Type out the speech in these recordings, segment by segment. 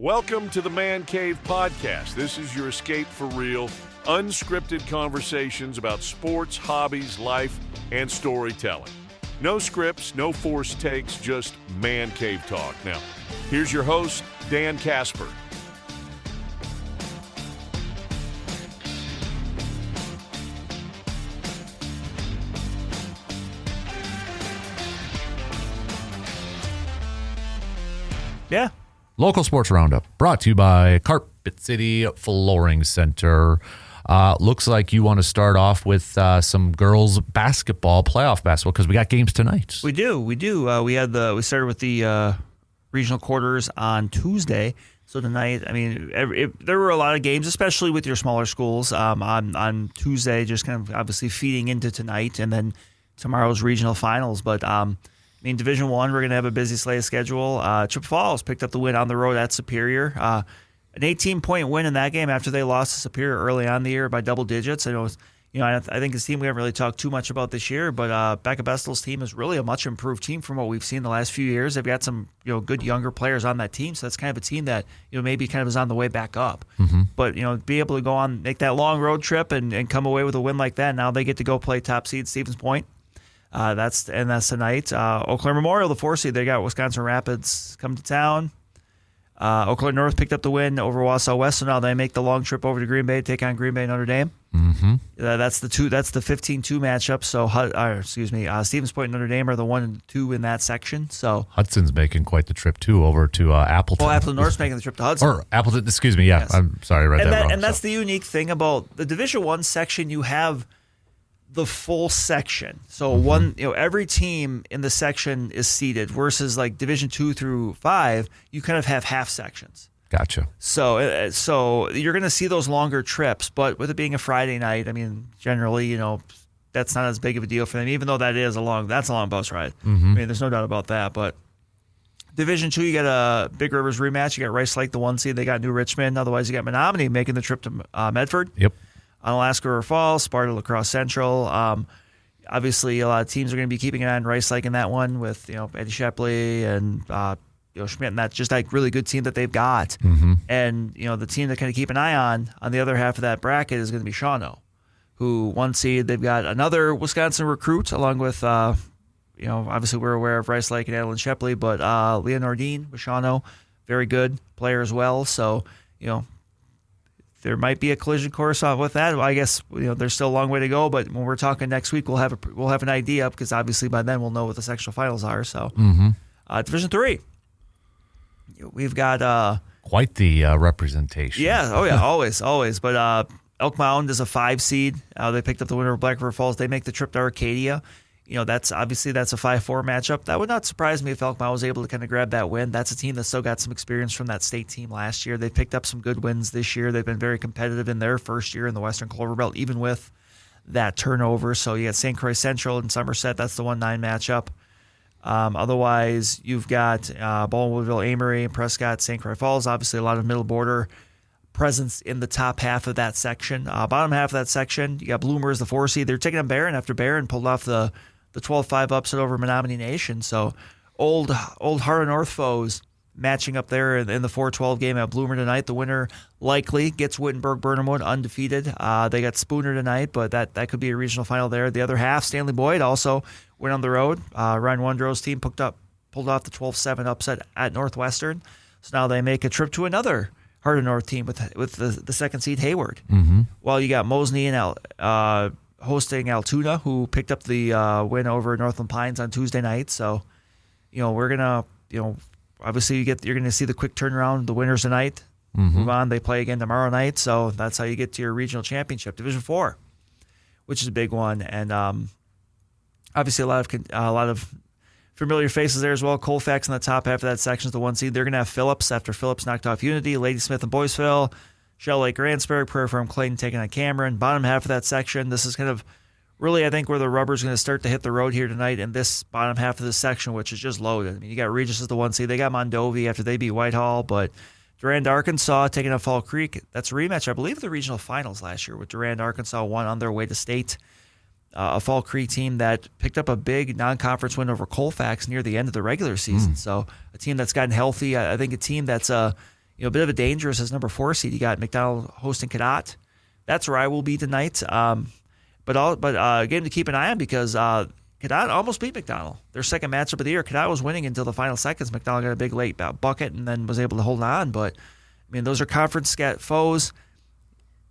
Welcome to the Man Cave Podcast. This is your escape for real, unscripted conversations about sports, hobbies, life, and storytelling. No scripts, no forced takes, just Man Cave talk. Now, here's your host, Dan Casper. Yeah. Local Sports Roundup, brought to you by Carpet City Flooring Center. Looks like you want to start off with some girls basketball, playoff basketball, because we got games tonight. We do. We started with the regional quarters on Tuesday. So tonight, I mean, there were a lot of games, especially with your smaller schools on Tuesday, just kind of obviously feeding into tonight, and then tomorrow's regional finals. But Division I, we're going to have a busy slate schedule. Chippewa Falls picked up the win on the road at Superior. An 18-point win in that game after they lost to Superior early on in the year by double digits. I think this team we haven't really talked too much about this year, but Becca Bestel's team is really a much improved team from what we've seen the last few years. They've got some good younger players on that team, so that's kind of a team that maybe kind of is on the way back up. Mm-hmm. But be able to go on, make that long road trip and come away with a win like that. Now they get to go play top seed Stevens Point. That's tonight. Eau Claire Memorial, the 4 seed, they got Wisconsin Rapids come to town. Eau Claire North picked up the win over Wausau West, so now they make the long trip over to Green Bay to take on Green Bay Notre Dame. Mm-hmm. That's the 15-2 matchup. So Stevens Point and Notre Dame are the 1 and 2 in that section. So Hudson's making quite the trip too over to Appleton. Oh, Appleton North's making the trip to Hudson. Or Appleton, excuse me. Yeah, yes. I'm sorry, I read that wrong. And that's the unique thing about the Division I section. You have the full section. So every team in the section is seeded versus like Division 2 through 5, you kind of have half sections. Gotcha. So you're going to see those longer trips, but with it being a Friday night, I mean, generally, that's not as big of a deal for them, even though that's a long bus ride. Mm-hmm. I mean, there's no doubt about that, but Division 2, you got a Big Rivers rematch. You got Rice Lake, the 1 seed. They got New Richmond. Otherwise, you got Menominee making the trip to Medford. Yep. Alaska River Falls, Sparta Lacrosse Central. Obviously, a lot of teams are going to be keeping an eye on Rice Lake in that one with Eddie Shepley and Schmidt, and that's just like really good team that they've got. Mm-hmm. And the team to kind of keep an eye on the other half of that bracket is going to be Shawano, who 1 seed. They've got another Wisconsin recruit along with obviously we're aware of Rice Lake and Adeline Shepley, but Leah Nordine with Shawano, very good player as well. So there might be a collision course with that. I guess there's still a long way to go, but when we're talking next week, we'll have an idea because obviously by then we'll know what the sectional finals are. So, Division 3, we've got quite the representation. Yeah, oh yeah, always. But Elk Mound is a 5 seed. They picked up the winner of Black River Falls. They make the trip to Arcadia. That's a 5-4 matchup. That would not surprise me if Elk Mound was able to kind of grab that win. That's a team that's still got some experience from that state team last year. They picked up some good wins this year. They've been very competitive in their first year in the Western Cloverbelt, even with that turnover. So you got St. Croix Central and Somerset. That's the 1-9 matchup. Otherwise, you've got Baldwin, Woodville, Amory, Prescott, St. Croix Falls. Obviously, a lot of middle border presence in the top half of that section. Bottom half of that section, you got Bloomers, the 4 seed. They're taking on Barron after Barron pulled off the 12-5 upset over Menominee Nation. So old Heart of North foes matching up there in the 4-12 game at Bloomer tonight. The winner likely gets Wittenberg-Burnhamwood undefeated. They got Spooner tonight, but that could be a regional final there. The other half, Stanley Boyd also went on the road. Ryan Wondrow's team pulled off the 12-7 upset at Northwestern. So now they make a trip to another Heart of North team with the 2nd seed Hayward. Mm-hmm. While you got Mosney and hosting Altoona, who picked up the win over Northland Pines on Tuesday night. So, we're gonna, obviously you're gonna see the quick turnaround. The winners tonight move on. They play again tomorrow night. So that's how you get to your regional championship, Division 4, which is a big one. And obviously a lot of familiar faces there as well. Colfax in the top half of that section is the 1 seed. They're gonna have Phillips after Phillips knocked off Unity, Ladysmith and Boyceville. Shell Lake, Randsburg, Prairie Farm, Clayton taking on Cameron. Bottom half of that section, this is kind of really, I think, where the rubber's going to start to hit the road here tonight in this bottom half of this section, which is just loaded. I mean, you got Regis as the 1 seed. They got Mondovi after they beat Whitehall, but Durand-Arkansas taking on Fall Creek. That's a rematch, I believe, of the regional finals last year with Durand-Arkansas won on their way to state. A Fall Creek team that picked up a big non-conference win over Colfax near the end of the regular season. So a team that's gotten healthy. I think a team that's a bit of a dangerous as number 4 seed. You got McDonell hosting Cadott. That's where I will be tonight. But a game to keep an eye on because Cadott almost beat McDonell. Their second matchup of the year. Cadott was winning until the final seconds. McDonell got a big late bucket and then was able to hold on. But, I mean, those are conference foes.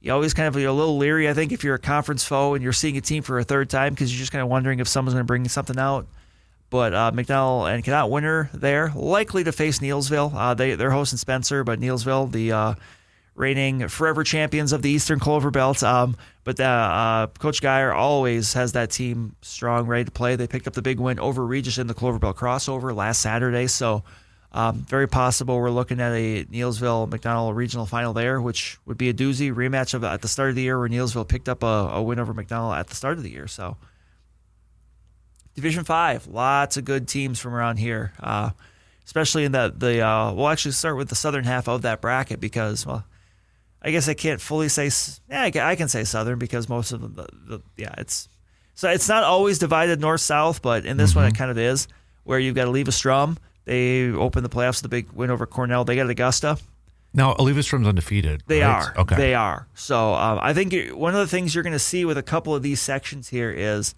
You always kind of a little leery, I think, if you're a conference foe and you're seeing a team for a third time because you're just kind of wondering if someone's going to bring something out. But McDonell and Cadott winner there, likely to face Neillsville. They're hosting Spencer, but Neillsville, the reigning forever champions of the Eastern Cloverbelt. But Coach Geyer always has that team strong, ready to play. They picked up the big win over Regis in the Cloverbelt crossover last Saturday. So very possible we're looking at a Neillsville-McDonell regional final there, which would be a doozy rematch of at the start of the year where Neillsville picked up a win over McDonell at the start of the year. So Division 5, lots of good teams from around here, especially in we'll actually start with the southern half of that bracket because, well, I guess I can't fully say, I can say southern because most of them, it's not always divided north-south, but in this one it kind of is, where you've got Oliva Strum. They opened the playoffs with a big win over Cornell. They got Augusta. Now, Oliva Strum's undefeated. They right? are. Okay. They are. So I think one of the things you're going to see with a couple of these sections here is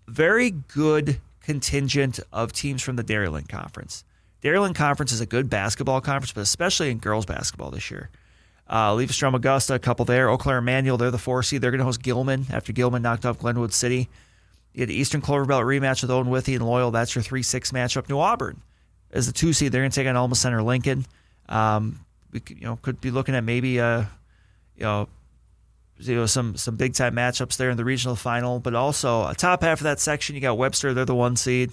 very good contingent of teams from the Dairyland Conference. Dairyland Conference is a good basketball conference, but especially in girls basketball this year. Oliva Strum, Augusta, a couple there. Eau Claire Emmanuel, they're the 4 seed. They're going to host Gilman after Gilman knocked off Glenwood City. You had the Eastern Cloverbelt rematch with Owen Withy and Loyal. That's your 3-6 matchup. New Auburn is the 2 seed. They're going to take on Alma Center Lincoln. We could be looking at maybe some big time matchups there in the regional final, but also a top half of that section. You got Webster, they're the 1 seed.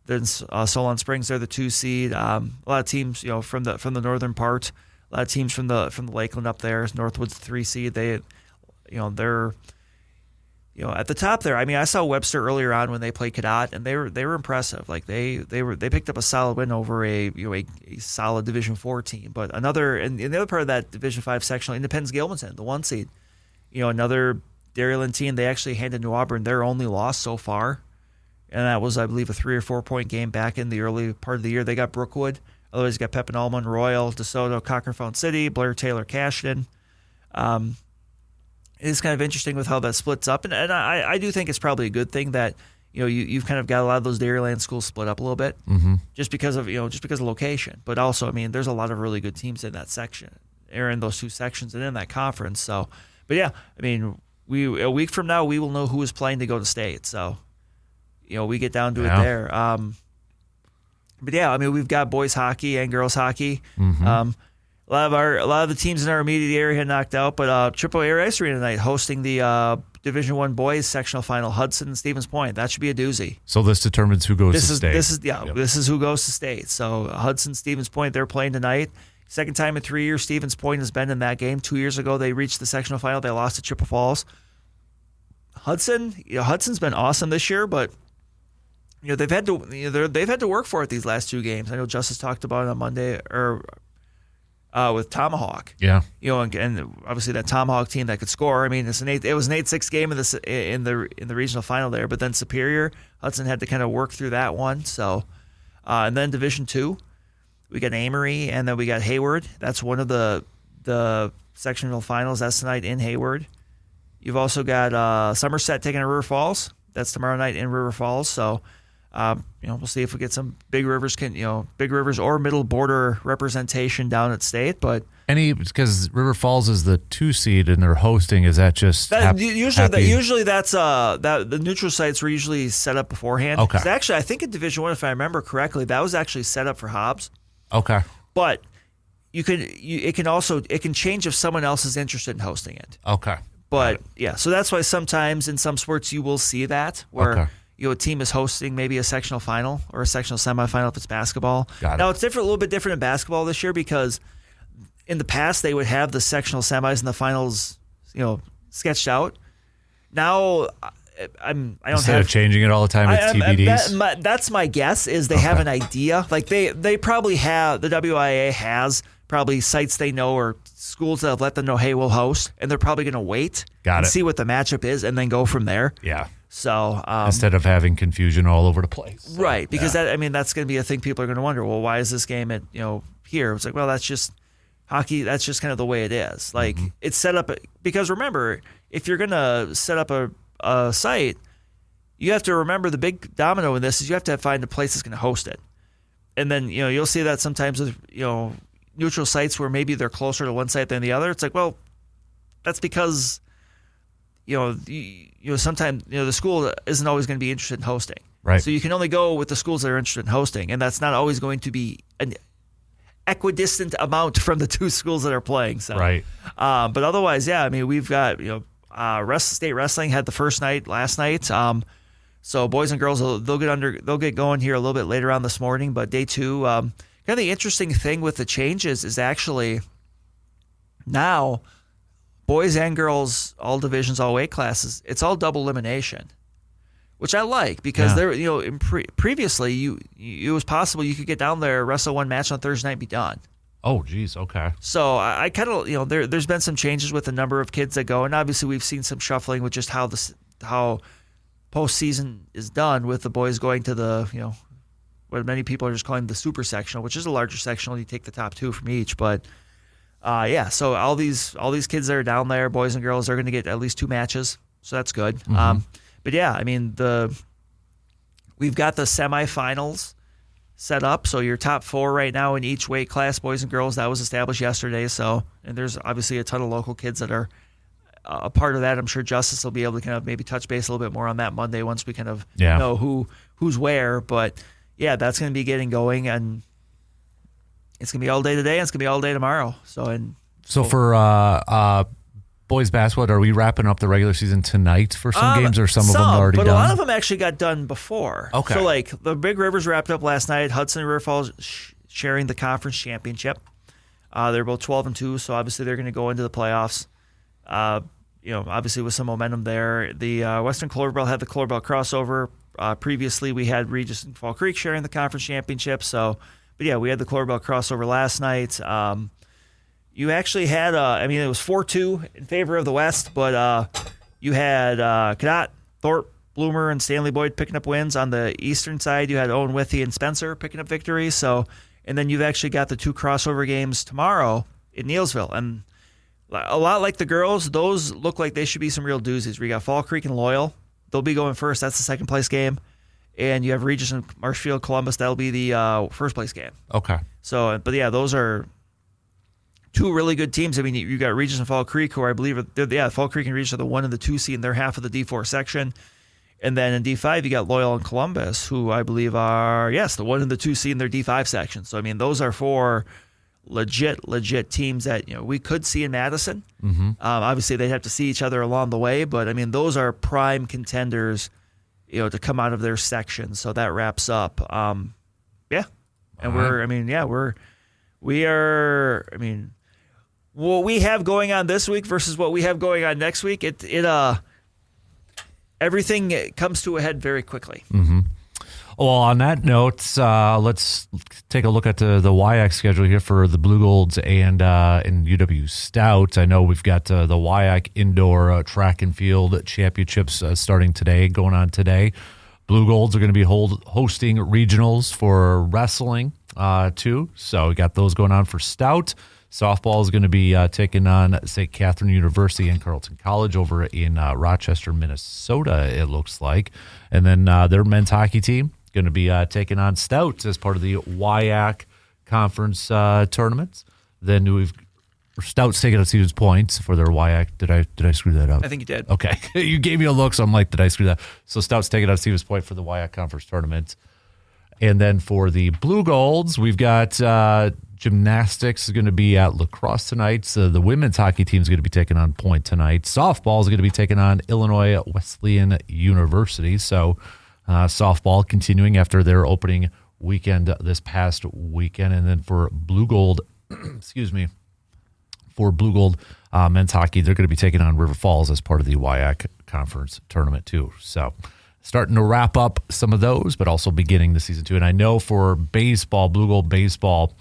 Then Solon Springs, they're the 2 seed. A lot of teams, from the northern part. A lot of teams from the Lakeland up there. Northwood's the 3 seed. They're at the top there. I mean, I saw Webster earlier on when they played Cadott, and they were impressive. Like they picked up a solid win over a solid Division 4 team. But in the other part of that Division 5 sectional, Independence Gilmanton, the 1 seed. Another Dairyland team. They actually handed New Auburn their only loss so far, and that was, I believe, a 3 or 4 point game back in the early part of the year. They got Brookwood. Otherwise, you got Pepin Allman, Royal, DeSoto, Cochran Fountain City, Blair Taylor, Cashton. It's kind of interesting with how that splits up, and I do think it's probably a good thing that you've kind of got a lot of those Dairyland schools split up a little bit, just because of location. But also, I mean, there's a lot of really good teams in that section, or in those 2 sections, and in that conference. So, but yeah, I mean, a week from now we will know who is playing to go to state. So, we get down to it there. But yeah, I mean, we've got boys hockey and girls hockey. A lot of the teams in our immediate area knocked out, but Chippewa Area Ice Arena tonight hosting the Division 1 boys sectional final, Hudson and Stevens Point. That should be a doozy. So this determines who goes to state. This is who goes to state. So Hudson, Stevens Point, they're playing tonight. Second time in 3 years Stevens Point has been in that game. 2 years ago they reached the sectional final. They lost to Chippewa Falls. Hudson's been awesome this year, but they've had to work for it these last 2 games. I know Justice talked about it on Monday with Tomahawk. Yeah. And obviously that Tomahawk team that could score. I mean, it was an 8-6 game in the regional final there, but then Superior, Hudson had to kind of work through that one. So, and then Division 2, we got Amory, and then we got Hayward. That's one of the sectional finals. That's tonight in Hayward. You've also got Somerset taking on River Falls. That's tomorrow night in River Falls. So, we'll see if we get some Big Rivers or middle border representation down at state. But because River Falls is the 2 seed and they're hosting, is that just usually that's the neutral sites were usually set up beforehand. Okay. Actually, I think in Division 1, if I remember correctly, that was actually set up for Hobbs. Okay. But it can change if someone else is interested in hosting it. Okay. But yeah, so that's why sometimes in some sports you will see that where a team is hosting maybe a sectional final or a sectional semifinal if it's basketball. Now it's a little bit different in basketball this year because in the past they would have the sectional semis and the finals, sketched out. Now Instead of changing it all the time, it's TBDs. That's my guess. Is they have an idea, like they probably have, the WIA has probably sites they know or schools that have let them know, hey, we'll host, and they're probably going to wait and see what the matchup is and then go from there. Yeah. So instead of having confusion all over the place, right? Because that's going to be a thing people are going to wonder. Well, why is this game at here? It's like, well, that's just hockey, that's just kind of the way it is. Like it's set up because remember, if you're going to set up a site, you have to remember the big domino in this is you have to find a place that's going to host it. And then, you'll see that sometimes with, neutral sites where maybe they're closer to one site than the other. It's like, well, that's because, sometimes, the school isn't always going to be interested in hosting. Right. So you can only go with the schools that are interested in hosting, and that's not always going to be an equidistant amount from the two schools that are playing. So, right. But otherwise, yeah, I mean, we've got, state wrestling had the first night last night. So boys and girls, they'll get going here a little bit later on this morning. But day two, kind of the interesting thing with the changes is actually now boys and girls, all divisions, all weight classes, it's all double elimination, which I like because there, previously it was possible you could get down there, wrestle one match on Thursday night, and be done. Oh, geez. Okay. So I kind of, there's been some changes with the number of kids that go, and obviously we've seen some shuffling with just how postseason is done with the boys going to the, what many people are just calling the super sectional, which is a larger sectional. You take the top two from each, but so all these kids that are down there, boys and girls, are going to get at least two matches, so that's good. But yeah, I mean we've got the semifinals set up, so your top four right now in each weight class, boys and girls, that was established yesterday. So, and there's obviously a ton of local kids that are a part of that. I'm sure Justice will be able to kind of maybe touch base a little bit more on that Monday once we kind of know who's where. But yeah, that's going to be getting going, and it's going to be all day today, and it's going to be all day tomorrow. So for boys basketball, are we wrapping up the regular season tonight for some games, or some of them already done? But a lot of them actually got done before. Okay. So like the Big Rivers wrapped up last night. Hudson and River Falls sharing the conference championship. They're both 12-2, so obviously they're going to go into the playoffs. Obviously with some momentum there. The Western Cloverbelt had the Cloverbelt crossover. Previously, we had Regis and Fall Creek sharing the conference championship. So, but yeah, we had the Cloverbelt crossover last night. You actually had, it was 4-2 in favor of the West, but you had Cadott, Thorpe, Bloomer, and Stanley Boyd picking up wins. On the eastern side, you had Owen Withy and Spencer picking up victories. So, and then you've actually got the two crossover games tomorrow in Neillsville. And a lot like the girls, those look like they should be some real doozies. We got Fall Creek and Loyal. They'll be going first. That's the second place game. And you have Regis and Marshfield, Columbus. That'll be the first place game. Okay. So, but yeah, those are two really good teams. I mean, you got Regis and Fall Creek, who I believe Fall Creek and Regis are the 1 and the 2 seed, and they're half of the D4 section. And then in D5, you got Loyal and Columbus, who I believe are, the 1 and the 2 seed in their D5 section. So, I mean, those are four legit teams that we could see in Madison. Obviously, they'd have to see each other along the way, but I mean, those are prime contenders, to come out of their section. So that wraps up. And what we have going on this week versus what we have going on next week, everything comes to a head very quickly. Well, on that note, let's take a look at the WIAC schedule here for the Blue Golds and UW Stout. I know we've got the WIAC Indoor Track and Field Championships starting today, going on today. Blue Golds are going to be hosting regionals for wrestling too. So we got those going on for Stout. Softball is going to be taking on St. Catherine University and Carleton College over in Rochester, Minnesota, it looks like. And then their men's hockey team going to be taking on Stout as part of the WIAC conference tournaments. Then we've Stout's taking on Stevens Point for their WIAC. Did I screw that up? I think you did. Okay. You gave me a look, so I'm like, did I screw that? So Stout's taking on Stevens Point for the WIAC conference tournament. And then for the Blue Golds, we've got gymnastics is going to be at lacrosse tonight. So the women's hockey team is going to be taking on Point tonight. Softball is going to be taking on Illinois Wesleyan University. So softball continuing after their opening weekend this past weekend. And then for Blue Gold, for Blue Gold men's hockey, they're going to be taking on River Falls as part of the WIAC conference tournament too. So starting to wrap up some of those, but also beginning the season too. And I know for baseball, Blue Gold baseball,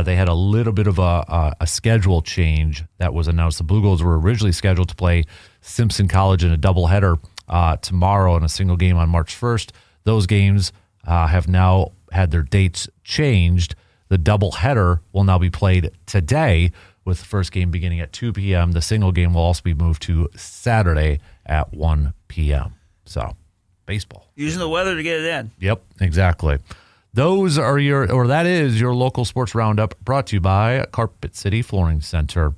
they had a little bit of a schedule change that was announced. The Blue Golds were originally scheduled to play Simpson College in a doubleheader tomorrow in a single game on March 1st. Those games have now had their dates changed. The doubleheader will now be played today, with the first game beginning at 2 p.m. The single game will also be moved to Saturday at 1 p.m. So, baseball. Using the weather to get it in. Yep, exactly. That is your local sports roundup, brought to you by Carpet City Flooring Center.